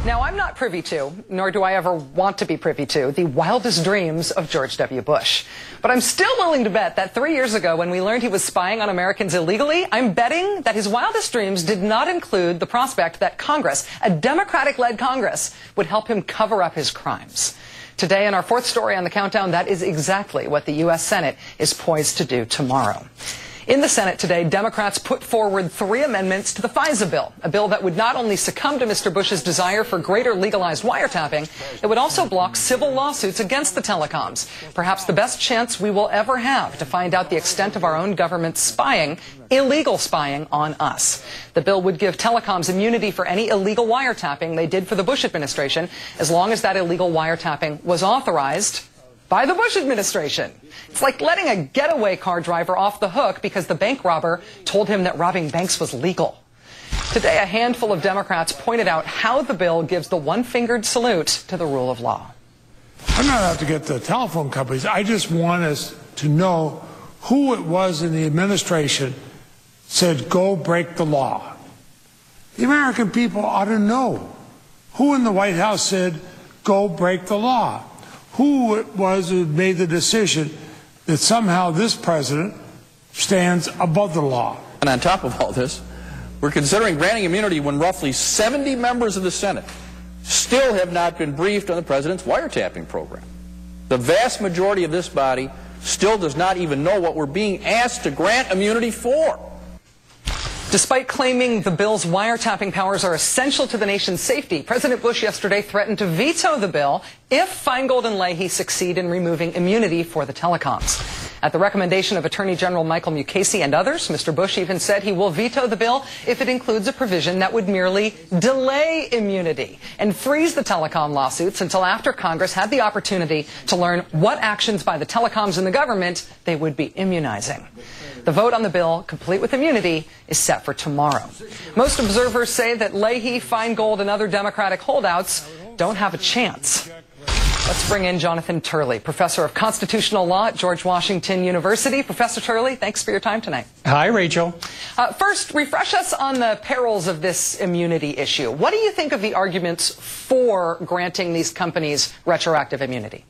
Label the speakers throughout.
Speaker 1: Now, I'm not privy to, nor do I ever want to be privy to, the wildest dreams of George W. Bush. But I'm still willing to bet that 3 years ago, when we learned he was spying on Americans illegally, I'm betting that his wildest dreams did not include the prospect that Congress, a Democratic-led Congress, would help him cover up his crimes. Today, in our fourth story on the countdown, that is exactly what the U.S. Senate is poised to do tomorrow. In the Senate today, Democrats put forward 3 amendments to the FISA bill, a bill that would not only succumb to Mr. Bush's desire for greater legalized wiretapping, it would also block civil lawsuits against the telecoms, perhaps the best chance we will ever have to find out the extent of our own government's spying, illegal spying on us. The bill would give telecoms immunity for any illegal wiretapping they did for the Bush administration, as long as that illegal wiretapping was authorized by the Bush administration. It's like letting a getaway car driver off the hook because the bank robber told him that robbing banks was legal. Today, a handful of Democrats pointed out how the bill gives the one-fingered salute to the rule of law.
Speaker 2: I'm not out to get the telephone companies. I just want us to know who it was in the administration said, go break the law. The American people ought to know who in the White House said, go break the law. Who it was who made the decision that somehow this president stands above the law.
Speaker 3: And on top of all this, we're considering granting immunity when roughly 70 members of the Senate still have not been briefed on the president's wiretapping program. The vast majority of this body still does not even know what we're being asked to grant immunity for.
Speaker 1: Despite claiming the bill's wiretapping powers are essential to the nation's safety, President Bush yesterday threatened to veto the bill if Feingold and Leahy succeed in removing immunity for the telecoms. At the recommendation of Attorney General Michael Mukasey and others, Mr. Bush even said he will veto the bill if it includes a provision that would merely delay immunity and freeze the telecom lawsuits until after Congress had the opportunity to learn what actions by the telecoms and the government they would be immunizing. The vote on the bill, complete with immunity, is set for tomorrow. Most observers say that Leahy, Feingold, and other Democratic holdouts don't have a chance. Let's bring in Jonathan Turley, professor of constitutional law at George Washington University. Professor Turley, thanks for your time tonight.
Speaker 4: Hi, Rachel.
Speaker 1: First, refresh us on the perils of this immunity issue. What do you think of the arguments for granting these companies retroactive immunity?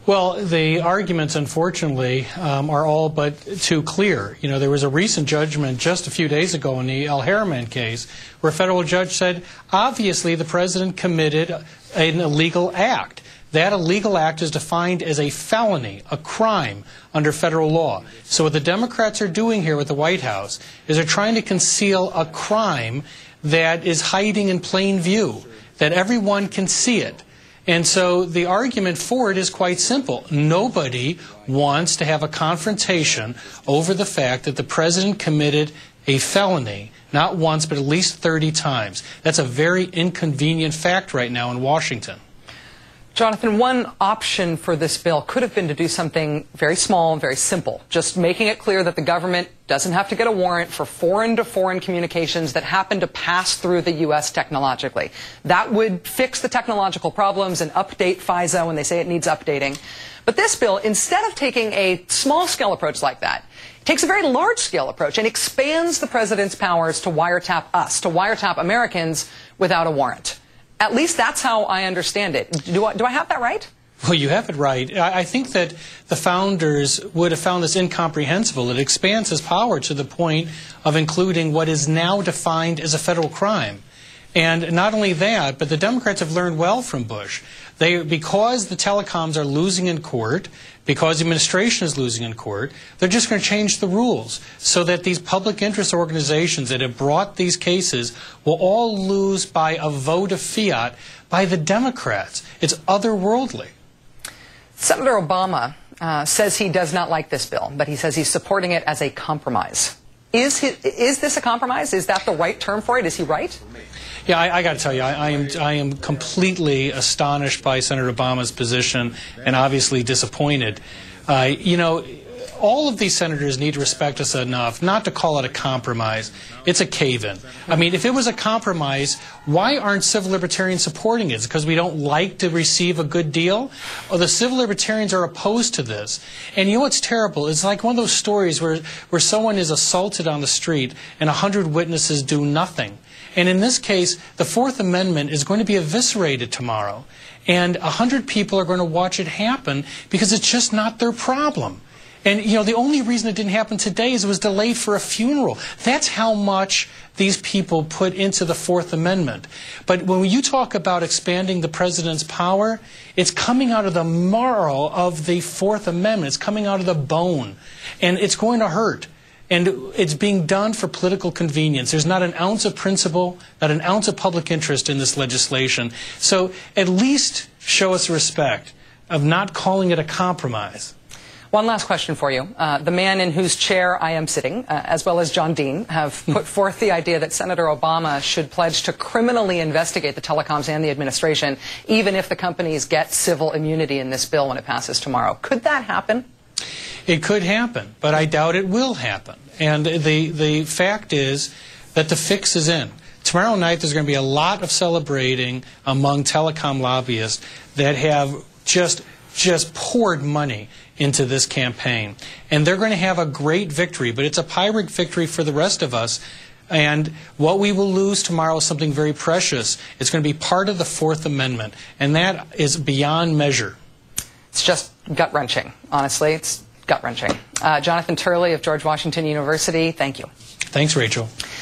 Speaker 4: Well, the arguments, unfortunately, are all but too clear. You know, there was a recent judgment just a few days ago in the El Harriman case where a federal judge said, obviously, the president committed an illegal act. That illegal act is defined as a felony, a crime under federal law. So what the Democrats are doing here with the White House is they're trying to conceal a crime that is hiding in plain view, that everyone can see it. And so the argument for it is quite simple. Nobody wants to have a confrontation over the fact that the president committed a felony, not once, but at least 30 times. That's a very inconvenient fact right now in Washington.
Speaker 1: Jonathan, one option for this bill could have been to do something very small and very simple, just making it clear that the government doesn't have to get a warrant for foreign-to-foreign communications that happen to pass through the U.S. technologically. That would fix the technological problems and update FISA when they say it needs updating. But this bill, instead of taking a small-scale approach like that, takes a very large-scale approach and expands the president's powers to wiretap us, to wiretap Americans without a warrant. At least that's how I understand it. Do I have that right?
Speaker 4: Well, you have it right. I think that the founders would have found this incomprehensible. It expands his power to the point of including what is now defined as a federal crime. And not only that, but the Democrats have learned well from Bush. Because the telecoms are losing in court, because the administration is losing in court, they're just going to change the rules so that these public interest organizations that have brought these cases will all lose by a vote of fiat by the Democrats. It's otherworldly.
Speaker 1: Senator Obama says he does not like this bill, but he says he's supporting it as a compromise. Is this a compromise? Is that the right term for it? Is he right?
Speaker 4: Yeah, I got to tell you, I am completely astonished by Senator Obama's position and obviously disappointed. You know, all of these senators need to respect us enough not to call it a compromise. It's a cave-in. I mean, if it was a compromise, why aren't civil libertarians supporting it? Is it because we don't like to receive a good deal? Or the civil libertarians are opposed to this. And you know what's terrible? It's like one of those stories where someone is assaulted on the street and 100 witnesses do nothing. And in this case, the Fourth Amendment is going to be eviscerated tomorrow. And 100 people are going to watch it happen because it's just not their problem. And, you know, the only reason it didn't happen today is it was delayed for a funeral. That's how much these people put into the Fourth Amendment. But when you talk about expanding the president's power, it's coming out of the marrow of the Fourth Amendment. It's coming out of the bone. And it's going to hurt. And it's being done for political convenience. There's not an ounce of principle, not an ounce of public interest in this legislation. So at least show us respect of not calling it a compromise.
Speaker 1: One last question for you. The man in whose chair I am sitting, as well as John Dean, have put forth the idea that Senator Obama should pledge to criminally investigate the telecoms and the administration, even if the companies get civil immunity in this bill when it passes tomorrow. Could that happen?
Speaker 4: It could happen, but I doubt it will happen. And the fact is that the fix is in. Tomorrow night there's going to be a lot of celebrating among telecom lobbyists that have just poured money into this campaign. And they're going to have a great victory, but it's a Pyrrhic victory for the rest of us. And what we will lose tomorrow is something very precious. It's going to be part of the Fourth Amendment, and that is beyond measure.
Speaker 1: It's just gut-wrenching, honestly. It's gut-wrenching. Jonathan Turley of George Washington University, thank you.
Speaker 4: Thanks, Rachel.